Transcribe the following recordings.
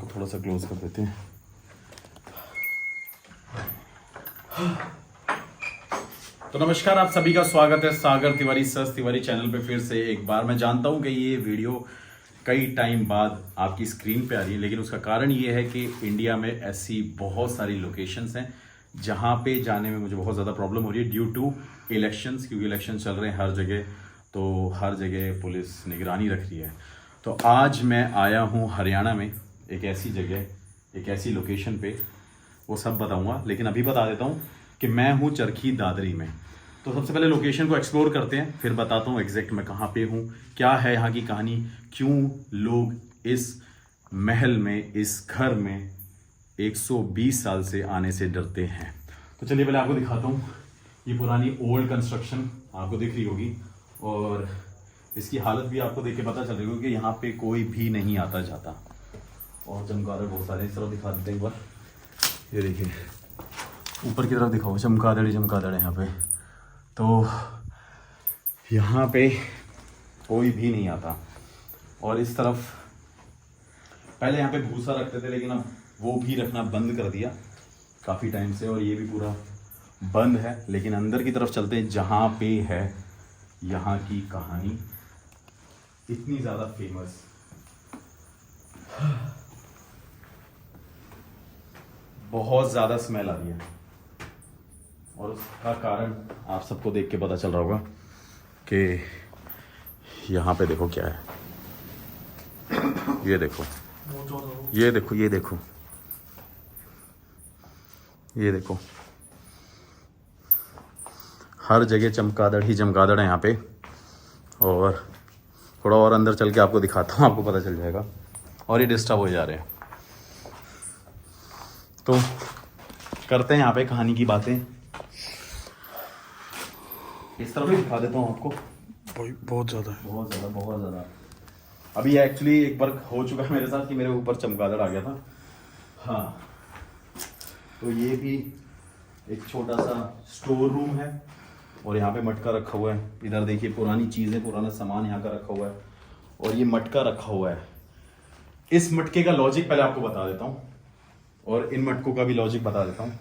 थोड़ा सा क्लोज कर देते हैं। तो नमस्कार, आप सभी का स्वागत है सागर तिवारी सस तिवारी चैनल पे फिर से एक बार। मैं जानता हूं कि ये वीडियो कई टाइम बाद आपकी स्क्रीन पे आ रही है, लेकिन उसका कारण ये है कि इंडिया में ऐसी बहुत सारी लोकेशंस हैं जहां पे जाने में मुझे बहुत ज़्यादा प्रॉब्लम हो रही है ड्यू टू इलेक्शंस, क्योंकि इलेक्शन चल रहे हैं हर जगह, तो हर जगह पुलिस निगरानी रख रही है। तो आज मैं आया हूँ हरियाणा में एक ऐसी जगह, एक ऐसी लोकेशन पे, वो सब बताऊँगा, लेकिन अभी बता देता हूँ कि मैं हूँ चरखी दादरी में। तो सबसे पहले लोकेशन को एक्सप्लोर करते हैं, फिर बताता हूँ एग्जैक्ट मैं कहाँ पे हूँ, क्या है यहाँ की कहानी, क्यों लोग इस महल में, इस घर में 120 साल से आने से डरते हैं। तो चलिए पहले आपको दिखाता हूँ। ये पुरानी ओल्ड कंस्ट्रक्शन आपको दिख रही होगी और इसकी हालत भी आपको देख के पता चल रही होगी कि यहाँ पे कोई भी नहीं आता जाता। और चमगादड़ बहुत सारे, इस तरफ दिखा देते हैं एक बार। ये देखिए ऊपर की तरफ दिखाओ, चमगादड़ ही चमगादड़ है यहाँ पे। तो यहाँ पे कोई भी नहीं आता। और इस तरफ पहले यहाँ पे भूसा रखते थे, लेकिन अब वो भी रखना बंद कर दिया काफ़ी टाइम से, और ये भी पूरा बंद है। लेकिन अंदर की तरफ चलते हैं जहाँ पे है यहाँ की कहानी इतनी ज़्यादा फेमस। बहुत ज़्यादा स्मेल आ रही है और उसका कारण आप सबको देख के पता चल रहा होगा कि यहाँ पे देखो क्या है। ये देखो, ये देखो, ये देखो, ये देखो, हर जगह चमगादड़ ही चमगादड़ है यहाँ पे। और थोड़ा और अंदर चल के आपको दिखाता हूँ, आपको पता चल जाएगा। और ये डिस्टर्ब हो जा रहे हैं, तो करते हैं यहाँ पे कहानी की बातें। इस तरफ भी दिखा देता हूँ आपको। बहुत ज़्यादा बहुत ज़्यादा, बहुत ज़्यादा। अभी एक्चुअली एक बार हो चुका है मेरे साथ कि मेरे ऊपर चमगादड़ आ गया था। हाँ, तो ये भी एक छोटा सा स्टोर रूम है और यहाँ पे मटका रखा हुआ है। इधर देखिए पुरानी चीज़ें, पुराना सामान यहाँ का रखा हुआ है और ये मटका रखा हुआ है। इस मटके का लॉजिक पहले आपको बता देता हूँ और इन मटकों का भी लॉजिक बता देता हूँ।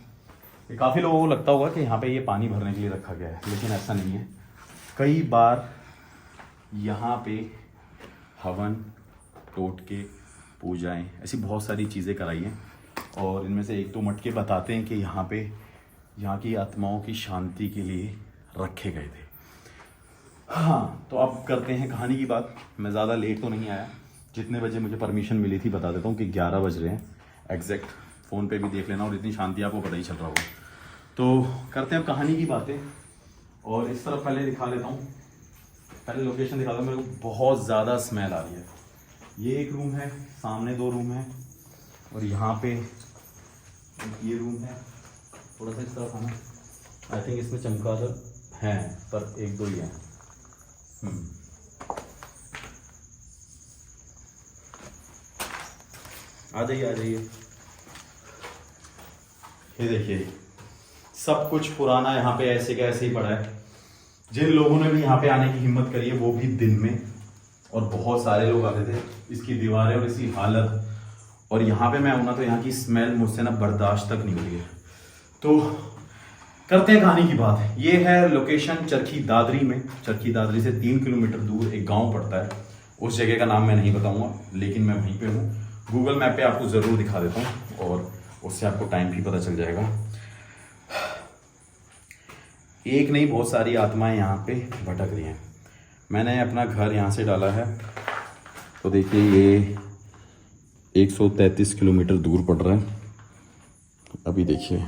ये काफ़ी लोगों को लगता होगा कि यहाँ पे ये पानी भरने के लिए रखा गया है, लेकिन ऐसा नहीं है। कई बार यहाँ पे हवन, टोटके, पूजाएं, ऐसी बहुत सारी चीज़ें कराई हैं और इनमें से एक दो मटके बताते हैं कि यहाँ पे यहाँ की आत्माओं की शांति के लिए रखे गए थे। हाँ, तो अब करते हैं कहानी की बात। मैं ज़्यादा लेट तो नहीं आया, जितने बजे मुझे परमिशन मिली थी बता देता हूँ कि 11 बज रहे हैं एग्जैक्ट। फ़ोन पे भी देख लेना और इतनी शांति आपको पता ही चल रहा होगा। तो करते हैं कहानी की बातें। और इस तरफ पहले दिखा लेता हूँ, पहले लोकेशन दिखा दूँ। मेरे को बहुत ज़्यादा स्मेल आ रही है। ये एक रूम है, सामने दो रूम है और यहाँ पे ये रूम है। थोड़ा सा इस तरफ आना, आई थिंक इसमें चमगादड़ हैं पर एक दो ही हैं। आ जाइए, आ जाइए। ये देखिए सब कुछ पुराना यहाँ पे ऐसे का ऐसे ही पड़ा है। जिन लोगों ने भी यहाँ पे आने की हिम्मत करी है वो भी दिन में, और बहुत सारे लोग आते थे। इसकी दीवारें और इसकी हालत, और यहाँ पे मैं हूं ना तो यहाँ की स्मेल मुझसे ना बर्दाश्त तक नहीं हो रही है। तो करते हैं कहानी की बात। ये है लोकेशन चरखी दादरी में। चरखी दादरी से 3 किलोमीटर दूर एक गांव पड़ता है। उस जगह का नाम मैं नहीं बताऊंगा, लेकिन मैं वहीं पे हूँ। गूगल मैप पे आपको ज़रूर दिखा देता हूँ और उससे आपको टाइम भी पता चल जाएगा। एक नहीं, बहुत सारी आत्माएं यहाँ पे भटक रही हैं। मैंने अपना घर यहाँ से डाला है, तो देखिए ये 133 किलोमीटर दूर पड़ रहा है। अभी देखिए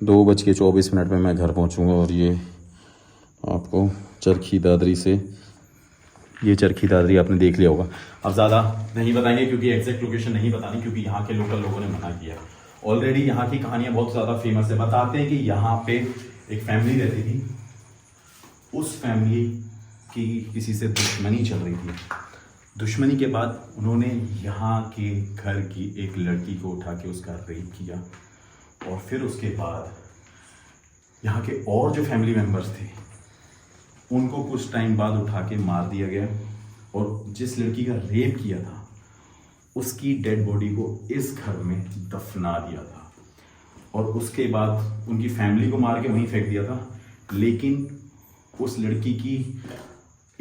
2:24 में मैं घर पहुँचूँगा। और ये आपको चरखी दादरी से, ये चरखी दादरी आपने देख लिया होगा। अब ज़्यादा नहीं बताएंगे क्योंकि एग्जैक्ट लोकेशन नहीं बतानी, क्योंकि यहाँ के लोकल लोगों ने मना किया है। ऑलरेडी यहाँ की कहानियाँ बहुत ज़्यादा फेमस है। बताते हैं कि यहाँ पे एक फैमिली रहती थी, उस फैमिली की किसी से दुश्मनी चल रही थी। दुश्मनी के बाद उन्होंने यहाँ के घर की एक लड़की को उठा के उसका रेप किया, और फिर उसके बाद यहाँ के और जो फैमिली मेम्बर्स थे उनको कुछ टाइम बाद उठा के मार दिया गया। और जिस लड़की का रेप किया था उसकी डेड बॉडी को इस घर में दफना दिया था और उसके बाद उनकी फैमिली को मार के वहीं फेंक दिया था। लेकिन उस लड़की की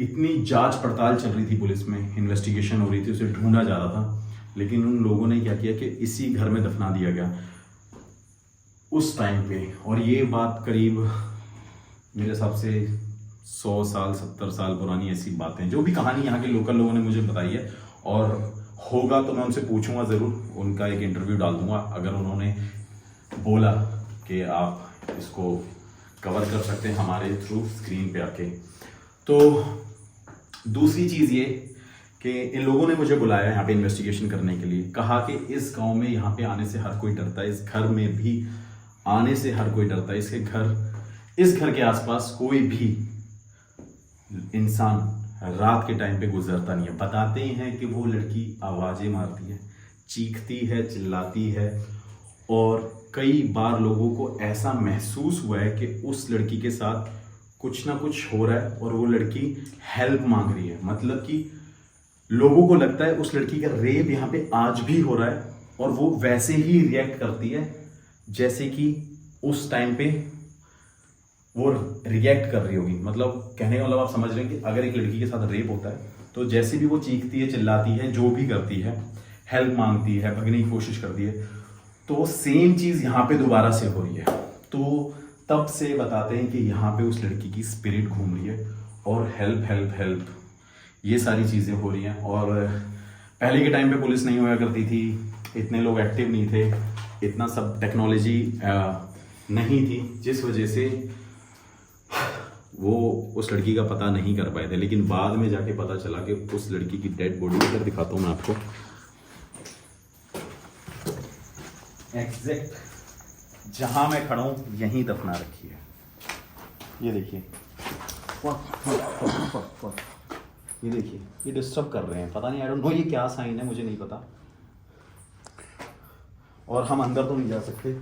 इतनी जांच पड़ताल चल रही थी, पुलिस में इन्वेस्टिगेशन हो रही थी, उसे ढूंढा जा रहा था, लेकिन उन लोगों ने क्या किया कि इसी घर में दफना दिया गया उस टाइम पे। और ये बात करीब मेरे हिसाब से 100 साल 70 साल पुरानी ऐसी बातें, जो भी कहानी यहाँ के लोकल लोगों ने मुझे बताई है। और होगा तो मैं उनसे पूछूंगा ज़रूर, उनका एक इंटरव्यू डाल दूंगा अगर उन्होंने बोला कि आप इसको कवर कर सकते हैं हमारे थ्रू स्क्रीन पे आके। तो दूसरी चीज़ ये कि इन लोगों ने मुझे बुलाया यहाँ पे इन्वेस्टिगेशन करने के लिए, कहा कि इस गांव में यहाँ पे आने से हर कोई डरता है, इस घर में भी आने से हर कोई डरता है, इस घर के आसपास कोई भी इंसान रात के टाइम पे गुजरता नहीं है। बताते हैं कि वो लड़की आवाज़ें मारती है, चीखती है, चिल्लाती है और कई बार लोगों को ऐसा महसूस हुआ है कि उस लड़की के साथ कुछ ना कुछ हो रहा है और वो लड़की हेल्प मांग रही है। मतलब कि लोगों को लगता है उस लड़की का रेप यहाँ पे आज भी हो रहा है और वो वैसे ही रिएक्ट करती है जैसे कि उस टाइम पे वो रिएक्ट कर रही होगी। मतलब कहने का मतलब आप समझ रहे हैं कि अगर एक लड़की के साथ रेप होता है तो जैसे भी वो चीखती है, चिल्लाती है, जो भी करती है, हेल्प मांगती है, भगने की कोशिश करती है, तो सेम चीज़ यहाँ पे दोबारा से हो रही है। तो तब से बताते हैं कि यहाँ पे उस लड़की की स्पिरिट घूम रही है और हेल्प हेल्प हेल्प ये सारी चीज़ें हो रही हैं। और पहले के टाइम पे पुलिस नहीं हुआ करती थी, इतने लोग एक्टिव नहीं थे, इतना सब टेक्नोलॉजी नहीं थी, जिस वजह से वो उस लड़की का पता नहीं कर पाए थे। लेकिन बाद में जाके पता चला कि उस लड़की की डेड बॉडी इधर दिखाता हूँ मैं आपको, एग्जैक्ट जहां मैं खड़ा हूं यहीं दफना रखी है। ये देखिए, ये देखिए, ये डिस्टर्ब कर रहे हैं, पता नहीं, आई डोंट नो ये क्या साइन है, मुझे नहीं पता। और हम अंदर तो नहीं जा सकते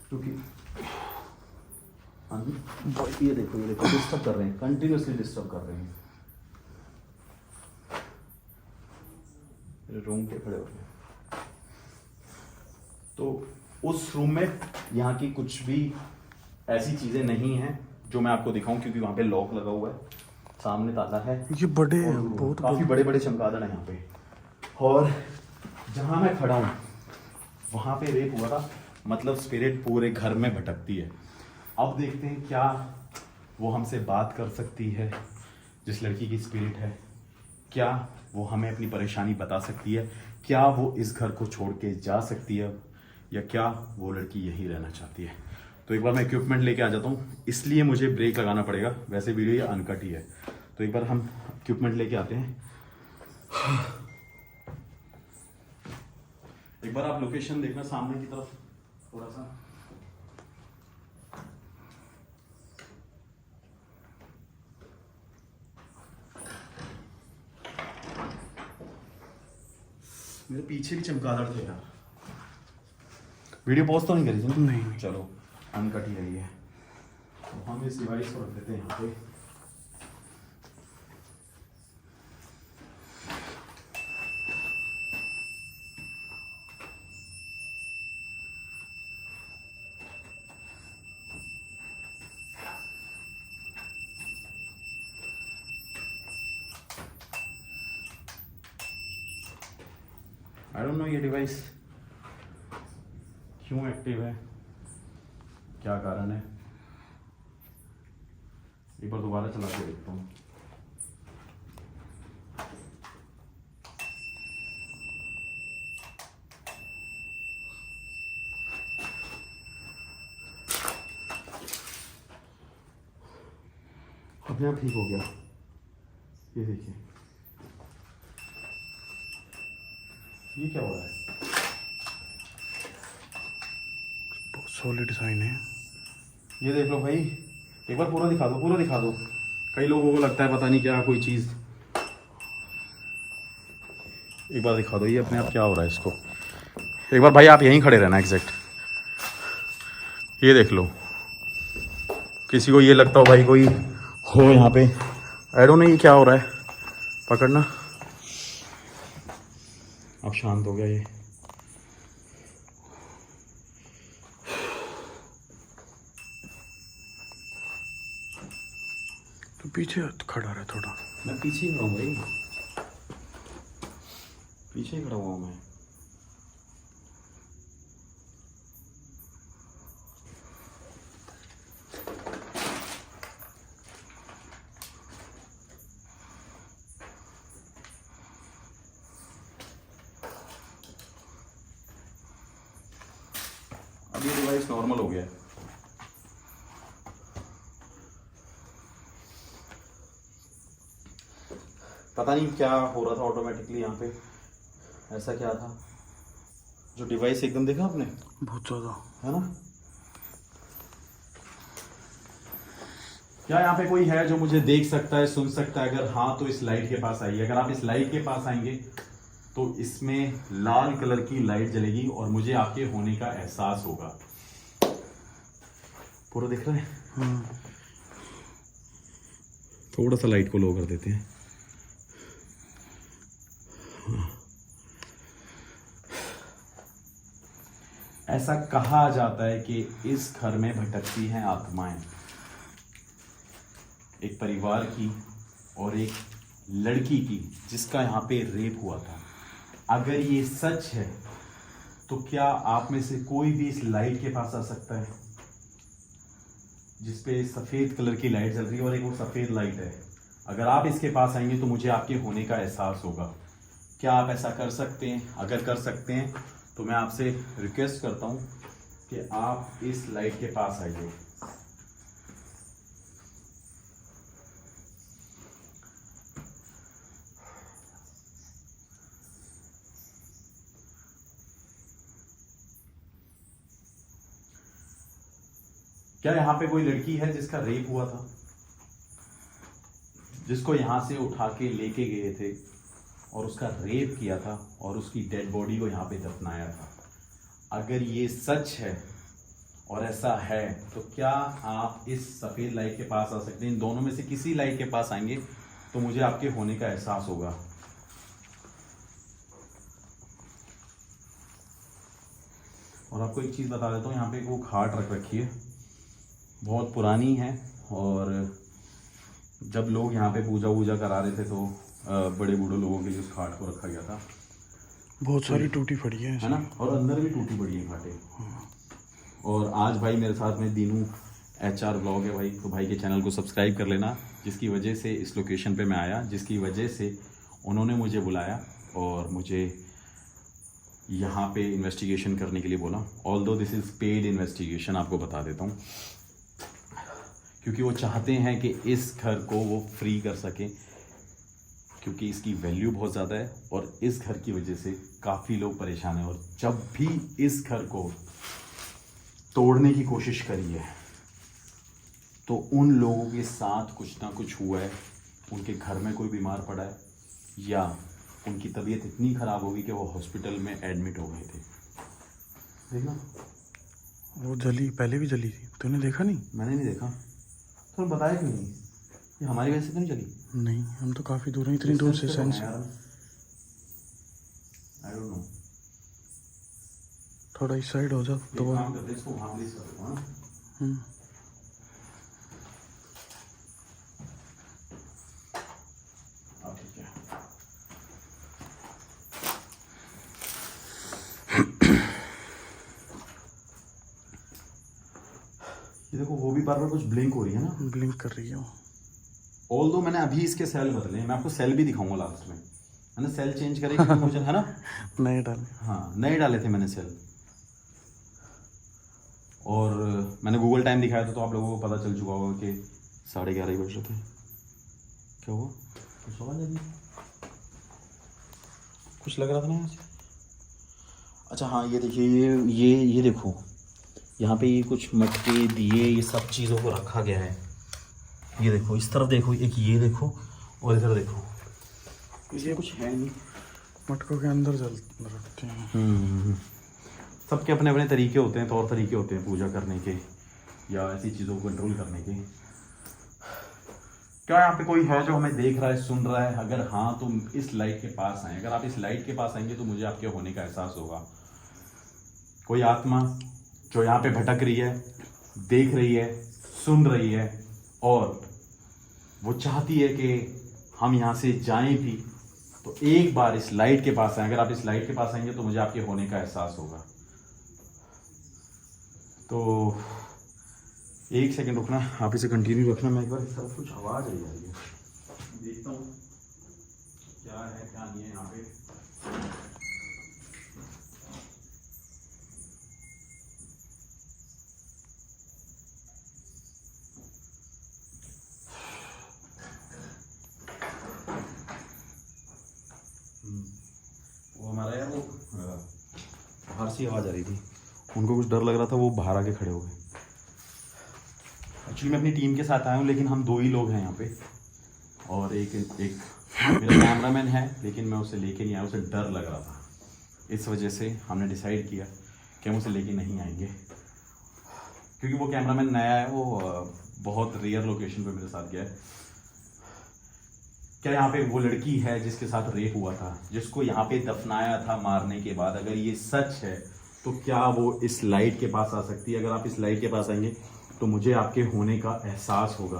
क्योंकि ये देखो, ये देखो, डिस्टर्ब कर रहे हैं, कंटिन्यूसली डिस्टर्ब कर रहे हैं। रूम पे खड़े हो गए तो उस रूम में यहाँ की कुछ भी ऐसी चीजें नहीं हैं जो मैं आपको दिखाऊं, क्योंकि वहां पे लॉक लगा हुआ है, सामने ताला है। ये बड़े बहुत काफी बड़े बड़े चमगादड़ हैं यहाँ पे। और जहां मैं खड़ा हूँ वहां पे रेप हुआ था, मतलब स्पिरिट पूरे घर में भटकती है। अब देखते हैं क्या वो हमसे बात कर सकती है, जिस लड़की की स्पिरिट है, क्या वो हमें अपनी परेशानी बता सकती है, क्या वो इस घर को छोड़ के जा सकती है, या क्या वो लड़की यहीं रहना चाहती है। तो एक बार मैं इक्विपमेंट लेके आ जाता हूँ, इसलिए मुझे ब्रेक लगाना पड़ेगा, वैसे वीडियो ये अनकट ही है। तो एक बार हम इक्विपमेंट लेके आते हैं। एक बार आप लोकेशन देखना सामने की तरफ थोड़ा सा। मेरे पीछे भी चमगादड़ थे यार। वीडियो पॉज तो नहीं करी थी ना? नहीं। चलो अनकट ही रही है। तो हम इस डिवाइस को रख देते हैं यहाँ पे। आई डोंट नो ये डिवाइस क्यों एक्टिव है, क्या कारण है। एक बार दोबारा चला के देखता हूँ। अपने आप ठीक हो गया, ये देखिए, ये क्या हो रहा है। सॉलिड साइन है। ये देख लो भाई, एक बार पूरा दिखा दो, पूरा दिखा दो। कई लोगों को लगता है पता नहीं क्या कोई चीज़। एक बार दिखा दो ये अपने आप क्या हो रहा है इसको। एक बार भाई आप यहीं खड़े रहना एग्जैक्ट। ये देख लो, किसी को ये लगता हो भाई कोई हो यहाँ पे, आई डोंट नो ये क्या हो रहा है। पकड़ना, अब शांत हो गया ये। तो पीछे खड़ा रहे थोड़ा। मैं पीछे ही खड़ा हूँ भाई, पीछे ही खड़ा हुआ हूँ मैं। अब ये डिवाइस नॉर्मल हो गया है। पता नहीं क्या हो रहा था ऑटोमेटिकली यहाँ पे, ऐसा क्या था जो डिवाइस एकदम देखा आपने, बहुत ज़्यादा है ना। क्या यहाँ पे कोई है जो मुझे देख सकता है, सुन सकता है? अगर हाँ तो इस लाइट के पास आइए। अगर आप इस लाइट के पास आएंगे तो इसमें लाल कलर की लाइट जलेगी और मुझे आपके होने का एहसास होगा। पूरा दिख रहा है? थोड़ा सा लाइट को लो कर देते हैं। ऐसा कहा जाता है कि इस घर में भटकती हैं आत्माएं, एक परिवार की और एक लड़की की जिसका यहाँ पे रेप हुआ था। अगर ये सच है तो क्या आप में से कोई भी इस लाइट के पास आ सकता है जिसपे सफेद कलर की लाइट जल रही है और एक वो सफेद लाइट है? अगर आप इसके पास आएंगे तो मुझे आपके होने का एहसास होगा। क्या आप ऐसा कर सकते हैं? अगर कर सकते हैं तो मैं आपसे रिक्वेस्ट करता हूं कि आप इस लाइट के पास आइए। क्या यहाँ पे कोई लड़की है जिसका रेप हुआ था, जिसको यहाँ से उठा के लेके गए थे और उसका रेप किया था और उसकी डेड बॉडी को यहाँ पे दफनाया था? अगर ये सच है और ऐसा है तो क्या आप इस सफ़ेद लाइट के पास आ सकते हैं? इन दोनों में से किसी लाइट के पास आएंगे तो मुझे आपके होने का एहसास होगा। और आपको एक चीज़ बता देता हूँ, यहाँ पे वो खाट रख रखी है, बहुत पुरानी है। और जब लोग यहाँ पे पूजा वूजा करा रहे थे तो बड़े बूढ़े लोगों के लिए उस खाट को रखा गया था। बहुत सारी टूटी पड़ी है ना, और अंदर भी टूटी पड़ी है खाटें। और आज भाई मेरे साथ में दीनू HR ब्लॉग है भाई, तो भाई के चैनल को सब्सक्राइब कर लेना, जिसकी वजह से इस लोकेशन पे मैं आया, जिसकी वजह से उन्होंने मुझे बुलाया और मुझे यहाँ पे इन्वेस्टिगेशन करने के लिए बोला। Although this is paid investigation, आपको बता देता हूँ, क्योंकि वो चाहते हैं कि इस घर को वो फ्री कर सकें, क्योंकि इसकी वैल्यू बहुत ज़्यादा है और इस घर की वजह से काफ़ी लोग परेशान हैं। और जब भी इस घर को तोड़ने की कोशिश करी है तो उन लोगों के साथ कुछ ना कुछ हुआ है, उनके घर में कोई बीमार पड़ा है या उनकी तबीयत इतनी ख़राब होगी कि वो हॉस्पिटल में एडमिट हो गए थे। देखना, वो जली, पहले भी जली थी, तूने देखा नहीं? मैंने नहीं देखा। तो बताया क्यों नहीं? ये हमारी वजह से तो नहीं चली? नहीं, हम तो काफ़ी दूर हैं, इतनी दूर से सेंस। I don't know. थोड़ा इस साइड हो जा तो। काम करते इसको वहाँ प्लीज कर दो। हाँ, अब ठीक है। ये देखो, वो भी बार बार कुछ ब्लिंक हो रही है ना, ब्लिंक कर रही है वो। ऑल्दो मैंने अभी इसके सेल बदले हैं, मैं आपको सेल भी दिखाऊंगा लास्ट में। मैंने सेल चेंज करे क्योंकि मुझे, है ना, नए डाले। हाँ नए डाले थे मैंने सेल। और मैंने गूगल टाइम दिखाया था तो आप लोगों को पता चल चुका होगा कि 11:30 बज रहे थे। क्या हुआ? कुछ आवाज आई? कुछ लग रहा था ना आज? अच्छा हाँ, ये देखिए, ये देखो, यहाँ पे ये कुछ मटके दिए, ये सब चीज़ों को रखा गया है। ये देखो, इस तरफ देखो, एक ये देखो और इधर देखो, इसमें कुछ है नहीं। मटकों के अंदर जल रखते हैं। सबके अपने अपने तरीके होते हैं, तौर तरीके होते हैं पूजा करने के या ऐसी चीज़ों को कंट्रोल करने के। क्या यहाँ पे कोई है जो हमें देख रहा है, सुन रहा है? अगर हाँ तो इस लाइट के पास आए। अगर आप इस लाइट के पास आएंगे तो मुझे आपके होने का एहसास होगा। कोई आत्मा जो यहाँ पे भटक रही है, देख रही है, सुन रही है, और वो चाहती है कि हम यहाँ से जाएं भी, तो एक बार इस लाइट के पास आए। अगर आप इस लाइट के पास आएंगे तो मुझे आपके होने का एहसास होगा। तो एक सेकंड रुकना, आप इसे कंटिन्यू रखना। मैं एक बार इस तरफ कुछ आवाज आई जा रही है, देखता हूँ क्या है क्या नहीं है यहाँ पे। वो हमारा यार वो बाहर से आवाज आ रही थी, उनको कुछ डर लग रहा था, वो बाहर आके खड़े हो गए। एक्चुअली मैं अपनी टीम के साथ आया हूँ, लेकिन हम 2 ही लोग हैं यहाँ पे, और एक मेरा कैमरामैन है, लेकिन मैं उसे लेके नहीं आया, उसे डर लग रहा था। इस वजह से हमने डिसाइड किया कि हम उसे लेके नहीं आएंगे, क्योंकि वो कैमरामैन नया है, वो बहुत रेयर लोकेशन पे मेरे साथ गया है। क्या यहाँ पे वो लड़की है जिसके साथ रेप हुआ था, जिसको यहाँ पे दफनाया था मारने के बाद, अगर ये सच है तो क्या वो इस लाइट के पास आ सकती है? अगर आप इस लाइट के पास आएंगे तो मुझे आपके होने का एहसास होगा।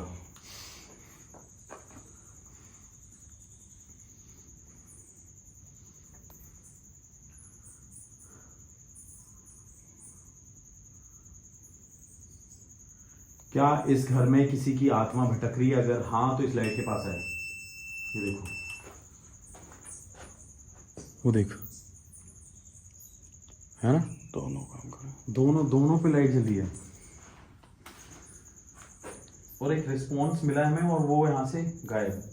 क्या इस घर में किसी की आत्मा भटक रही है? अगर हाँ तो इस लाइट के पास आए। ये देखो, वो देख, है ना, दोनों काम करें। दोनों पे लाइट जली है, और एक रिस्पॉन्स मिला है हमें, और वो यहां से गायब।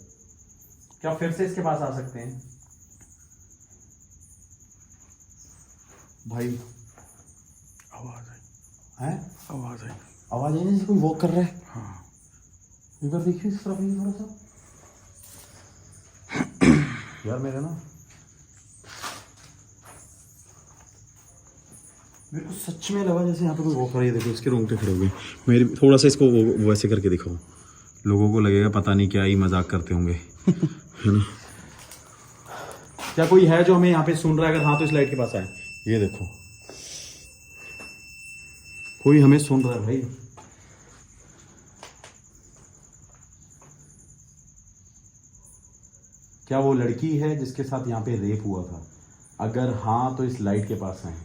क्या फिर से इसके पास आ सकते हैं भाई? आवाज आई है, आवाज आई। आवाज आई ना, जैसे कोई वॉक कर रहा है। हाँ एक बार देखिए इस तरफ, थोड़ा सा यार, मेरे ना, मेरे को सच में लगा जैसे यहाँ पे कोई वॉक कर रही है। देखो इसके रोंगटे खड़े हो गए मेरे। थोड़ा सा इसको वो वैसे करके दिखाओ, लोगों को लगेगा पता नहीं क्या ही मजाक करते होंगे। है ना? क्या कोई है जो हमें यहाँ पे सुन रहा है? अगर हाँ तो इस लाइट के पास आए। ये देखो, कोई हमें सुन रहा है भाई। क्या वो लड़की है जिसके साथ यहाँ पे रेप हुआ था? अगर हाँ तो इस लाइट के पास आए।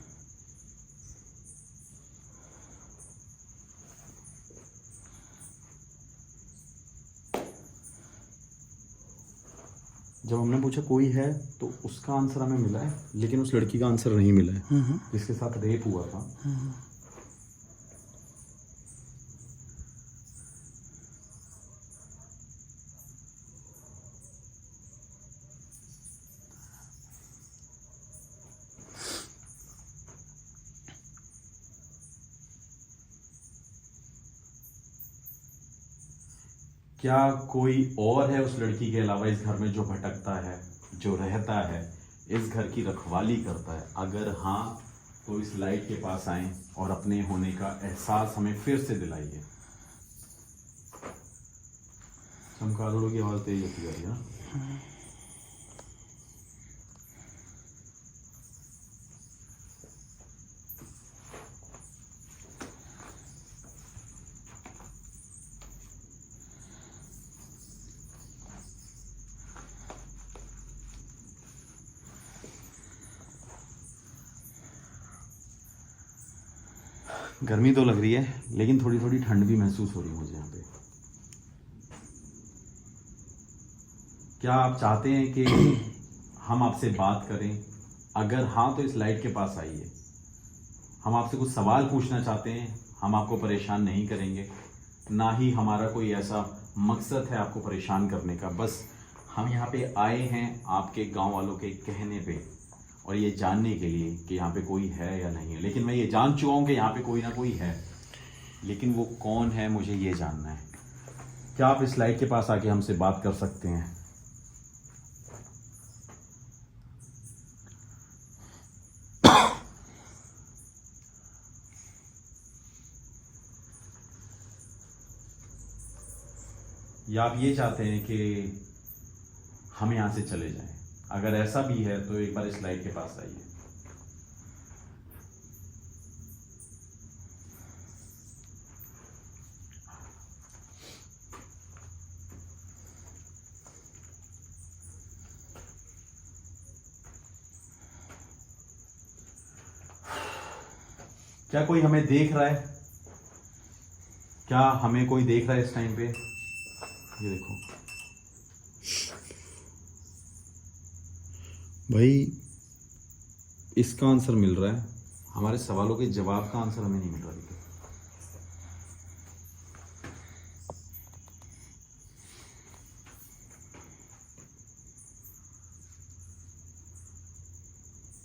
जब हमने पूछा कोई है, तो उसका आंसर हमें मिला है, लेकिन उस लड़की का आंसर नहीं मिला है जिसके साथ रेप हुआ था। क्या कोई और है उस लड़की के अलावा इस घर में जो भटकता है, जो रहता है, इस घर की रखवाली करता है? अगर हाँ तो इस लाइट के पास आए और अपने होने का एहसास हमें फिर से दिलाइए। चमगादड़ों की आवाज तेज होती जा रही है ना? गर्मी तो लग रही है, लेकिन थोड़ी थोड़ी ठंड भी महसूस हो रही है मुझे यहाँ पे। क्या आप चाहते हैं कि हम आपसे बात करें? अगर हाँ तो इस लाइट के पास आइए। हम आपसे कुछ सवाल पूछना चाहते हैं। हम आपको परेशान नहीं करेंगे, ना ही हमारा कोई ऐसा मकसद है आपको परेशान करने का। बस हम यहाँ पे आए हैं आपके गांव वालों के कहने पे, और ये जानने के लिए कि यहाँ पे कोई है या नहीं है। लेकिन मैं ये जान चुका हूँ कि यहाँ पे कोई ना कोई है, लेकिन वो कौन है मुझे ये जानना है। क्या आप इस लाइट के पास आके हमसे बात कर सकते हैं? या आप ये चाहते हैं कि हम यहाँ से चले जाएं? अगर ऐसा भी है तो एक बार इस लाइट के पास आइए। क्या कोई हमें देख रहा है? क्या हमें कोई देख रहा है इस टाइम पे? ये देखो भाई, इसका आंसर मिल रहा है, हमारे सवालों के जवाब का आंसर हमें नहीं मिल रहा अभी तक।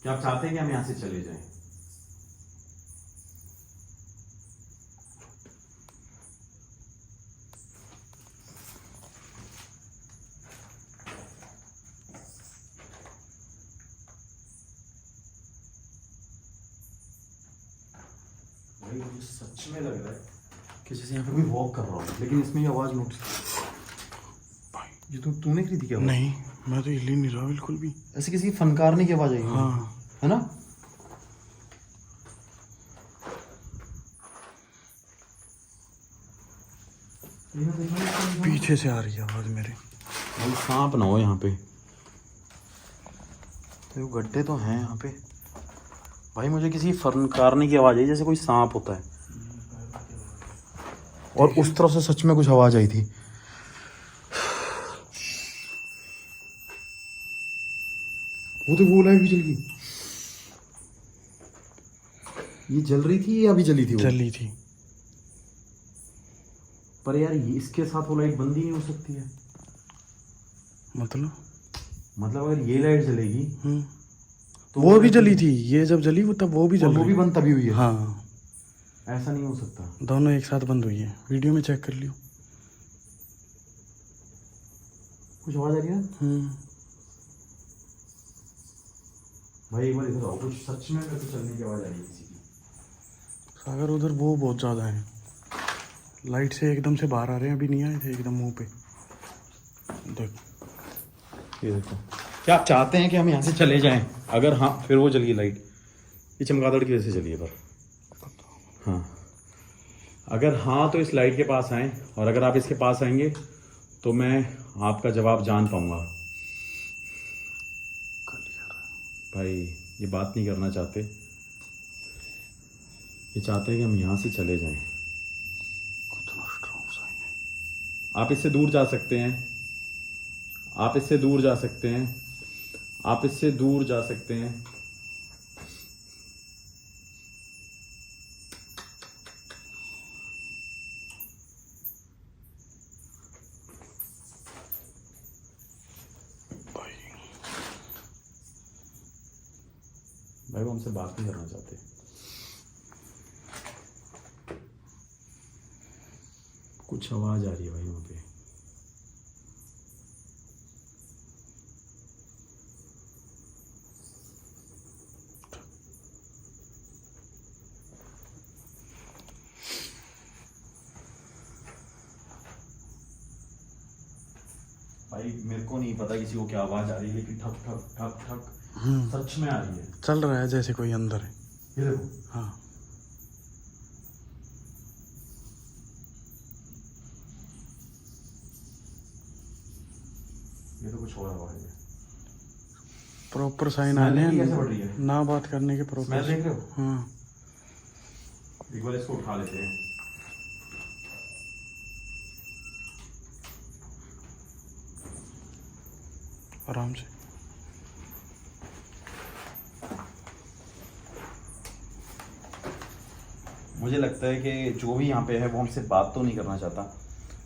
क्या आप चाहते हैं कि हम यहां से चले जाएं? भाई मुझे सच में लग रहा है कि जैसे यहाँ पे कोई वॉक कर रहा हो, लेकिन इसमें ये आवाज नोटिस। ये तूने करी थी क्या? नहीं, मैं तो हिल ही नहीं रहा बिल्कुल भी। ऐसे किसी फनकारने की आवाज आई हाँ, है ना? पीछे से आ रही है आवाज मेरे। भाई सांप ना हो यहाँ पे, तो गड्ढे तो हैं यहाँ पे। भाई मुझे किसी फनकारने की आवाज आई, जैसे कोई सांप होता है, और उस तरफ से सच में कुछ आवाज आई थी। वो तो वो लाइट भी जल गई। ये जल रही थी या अभी जली थी? वो जली थी। पर यार ये इसके साथ वो लाइट बंद ही नहीं हो सकती है। मतलब अगर ये लाइट जलेगी तो वो भी जली थी। ये जब जली वो तब वो भी जल वो रही। भी बंद तभी हुई है। हाँ, ऐसा नहीं हो सकता। दोनों एक साथ बंद हुई है। वीडियो में चेक कर लियो। कुछ आवाज आ रही है भाई, एक बार इधर आओ। कुछ सच में मेरे को चलने की आवाज आ रही है किसी की। सागर उधर वो बहुत ज्यादा है। लाइट से एकदम से बाहर आ रहे हैं, अभी नहीं आए थे एकदम मुंह पे। देख, ये देखो। क्या आप चाहते हैं कि हम यहाँ से चले जाएं? अगर हाँ, फिर वो जली लाइट। ये चमगादड़ की वजह से जली है पर। हाँ, अगर हाँ तो इस लाइट के पास आएं, और अगर आप इसके पास आएंगे तो मैं आपका जवाब जान पाऊंगा। भाई ये बात नहीं करना चाहते, ये चाहते हैं कि हम यहाँ से चले जाएं। आप इससे दूर जा सकते हैं, आप इससे दूर जा सकते हैं, आप इससे दूर जा सकते हैं। भाई वो हमसे बात नहीं करना चाहते। कुछ आवाज आ रही है भाई वहां पे। भाई मेरे को नहीं पता किसी को क्या आवाज आ रही है, लेकिन ठक ठक ठक ठक सच में आ रही है। चल रहा है जैसे कोई अंदर है। ये देखो। हाँ, ये तो कुछ और आवाज है। प्रॉपर साइन आने स्मेल कैसे बढ़ रही है? ना बात करने के स्मेल प्रॉपर। देख रहे हो? हाँ, एक बार इसको उठा लेते हैं। आराम से। मुझे लगता है कि जो भी यहाँ पे है वो हमसे बात तो नहीं करना चाहता,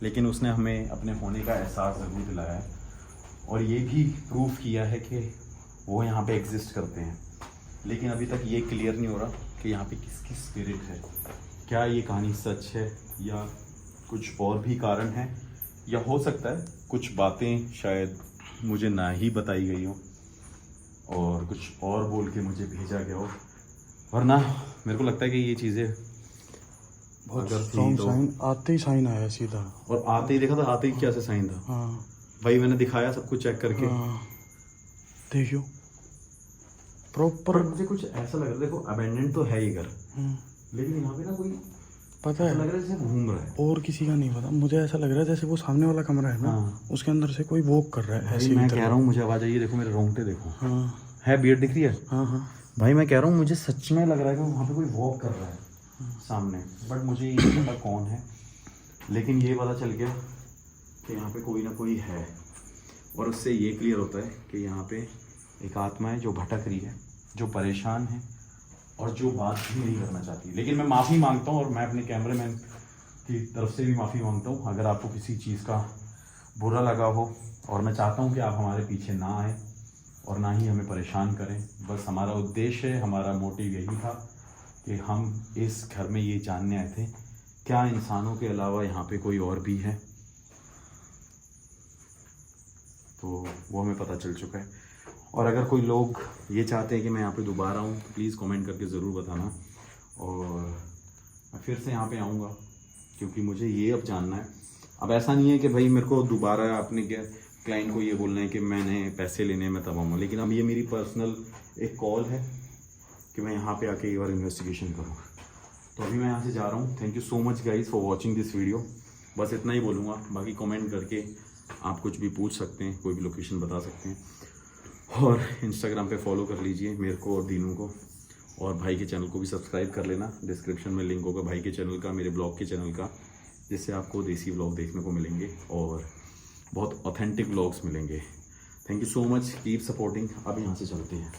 लेकिन उसने हमें अपने होने का एहसास ज़रूर दिलाया है, और ये भी प्रूफ किया है कि वो यहाँ पे एग्जिस्ट करते हैं। लेकिन अभी तक ये क्लियर नहीं हो रहा कि यहाँ पे किसकी स्पिरिट है। क्या ये कहानी सच है या कुछ और भी कारण है, या हो सकता है कुछ बातें शायद मुझे ना ही बताई गई हो और कुछ और बोल के मुझे भेजा गया हो। वरना मेरे को लगता है कि ये चीज़ें बहुत अगर थी स्ट्रॉन्ग तो। साइन, आते ही साइन आया सीधा। और आते ही देखा था, आते ही क्या से साइन था। हाँ भाई मैंने दिखाया सब कुछ चेक करके। हाँ, देखियो प्रॉपर। पर मुझे कुछ ऐसा लग रहा है, देखो अबेंडेंट तो है ही घर, लेकिन यहाँ पे ना कोई पता ऐसा है, लग रहा है जैसे घूम रहा है। और किसी का नहीं पता, मुझे ऐसा लग रहा है जैसे वो सामने वाला कमरा है ना, हाँ। उसके अंदर से कोई वॉक कर रहा है भाई ऐसे मैं इधर। कह रहा हूँ, मुझे आवाज आई है, देखो मेरे रोंगटे देखो। हाँ है बियर्ड दिख रही है। हाँ हाँ, भाई मैं कह रहा हूँ, मुझे सच में लग रहा है कि वहाँ पे कोई वॉक कर रहा है सामने, बट मुझे ये नहीं पता कौन है। लेकिन ये पता चल गया कि यहाँ पे कोई ना कोई है, और उससे ये क्लियर होता है कि यहाँ पे एक आत्मा है जो भटक रही है, जो परेशान है और जो बात भी नहीं करना चाहती। लेकिन मैं माफ़ी मांगता हूँ, और मैं अपने कैमरामैन की तरफ से भी माफ़ी मांगता हूँ अगर आपको किसी चीज़ का बुरा लगा हो, और मैं चाहता हूँ कि आप हमारे पीछे ना आए और ना ही हमें परेशान करें। बस हमारा उद्देश्य है, हमारा मोटिव यही था कि हम इस घर में ये जानने आए थे क्या इंसानों के अलावा यहाँ पे कोई और भी है। तो वो हमें पता चल चुका है। और अगर कोई लोग ये चाहते हैं कि मैं यहाँ पे दोबारा आऊँ तो प्लीज़ कमेंट करके ज़रूर बताना, और मैं फिर से यहाँ पे आऊँगा, क्योंकि मुझे ये अब जानना है। अब ऐसा नहीं है कि भाई मेरे को दोबारा अपने क्लाइंट को ये बोलना है कि मैंने पैसे लेने में तब आऊँगा, लेकिन अब ये मेरी पर्सनल एक कॉल है कि मैं यहाँ पे आके एक बार इन्वेस्टिगेशन करूँ। तो अभी मैं यहाँ से जा रहा हूँ। Thank you so much guys for watching this video. बस इतना ही बोलूँगा, बाकी कमेंट करके आप कुछ भी पूछ सकते हैं, कोई भी लोकेशन बता सकते हैं, और इंस्टाग्राम पे फॉलो कर लीजिए मेरे को और दीनू को, और भाई के चैनल को भी सब्सक्राइब कर लेना। डिस्क्रिप्शन में लिंक होगा भाई के चैनल का, मेरे ब्लॉग के चैनल का, जिससे आपको देसी ब्लॉग देखने को मिलेंगे और बहुत ऑथेंटिक ब्लॉग्स मिलेंगे। Thank you so much, keep supporting. अब यहाँ से चलते हैं।